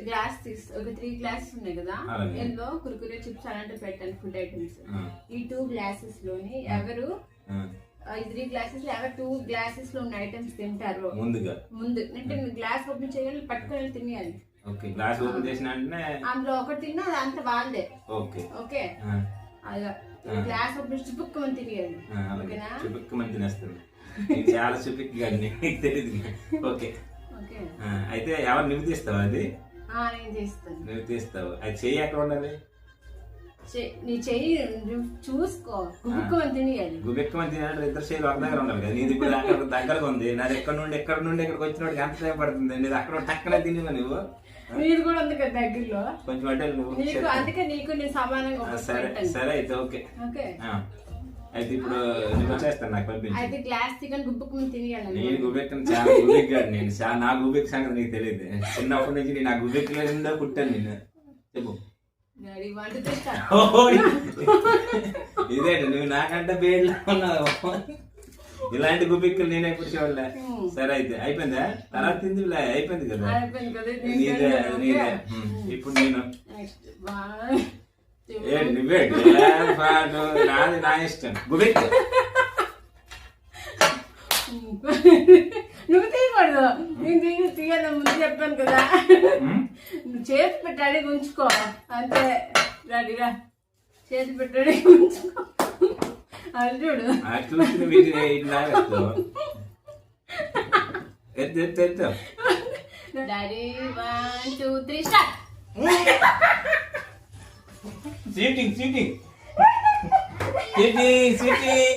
Glass ఒక 3 glasses ఉన్నాయి కదా, ఇందులో కుర్కురే చిప్స్ అలాంటివి పెట్టండి, ఫుడ్ ఐటమ్స్. ఈ 2 గ్లాసెస్ లోని ఎవరు ఈ 3 గ్లాసెస్ లో ఎవరు 2 గ్లాసెస్ లో ఉన్న ఐటమ్స్ తింటారు ముందు అంటే గ్లాస్ ఓపెన్ చేయాలి, పట్టుకొని తినేయాలి. ఓకే, గ్లాస్ ఓపెన్ చేసిన అందులో ఒకటి తిన్నా అది అంత వాళ్ళే. ఓకే ఓకే, అలా గ్లాస్ ఓపెన్ చుపుక్కుమని తినేయాలి. ఓకేనా? చుపుక్కుమని తినేస్తుంది, చాలా చుపుక్గా నీకు తెలియదు. ఓకే ఓకే, అయితే ఎవరు నువ్వు తీస్తావు? అది నేను చేస్తాను. నువ్వు తీస్తావు. అది చెయ్యి ఎక్కడ ఉండాలి? నీ చెయ్యి చూసుకో, గుబుక్కుమని తినేయాలి. గుబెక్కుమని తినాలంటే ఇద్దరు చేయాలి ఒక దగ్గర ఉండాలి కదా. నీది ఇప్పుడు అక్కడ దగ్గరగా ఉంది, నాది ఎక్కడ నుండి ఇక్కడికి వచ్చినోడికి ఎంత టైం పడుతుంది? నీది అక్కడ టక్కనే తినేవా నువ్వు? నీది కూడా ఉంది కదా దగ్గరలో కొంచెం అంటే నువ్వు. అందుకే నీకు నేను సమానంగా. సరే అయితే ఓకే ఓకే. అయితే ఇప్పుడు నువ్వు వచ్చేస్తాను, నాకు పంపించు. అయితే గ్లాస్ చికెన్ గుబ్బుక్కుమని తినేయాలి. నేను గుబెక్కను, చాలా గుబెక్కాడు నేను. నా గుబెక్ సంగతి నీకు తెలియదు. చిన్నప్పటి నుంచి నేను ఆ గుబెక్కిలో పుట్టాను నేను. చెప్పు. ఇదేంటి నువ్వు నాకంటే బేడ్లా ఉన్నావు? ఇలాంటి గుబిక్కులు నేను ఎప్పుడు చూడలే. సరే అయితే అయిపోయిందా? తర్వాత తింది అయిపోయింది కదా. నీదే నీదే. ఇప్పుడు నేను నువ్వే పాటు నాది, నా ఇష్టం. గుబిక్ నువ్వు తీయకూడదు, నేను తీయాలి ముందు చెప్పాను కదా. నువ్వు చేతి పెట్టాడి ఉంచుకో అంతే. రెడీగా చేతి పెట్టాడి ఉంచుకో. అది చూడు daddy 1 2 3 start. Seating seating seating seating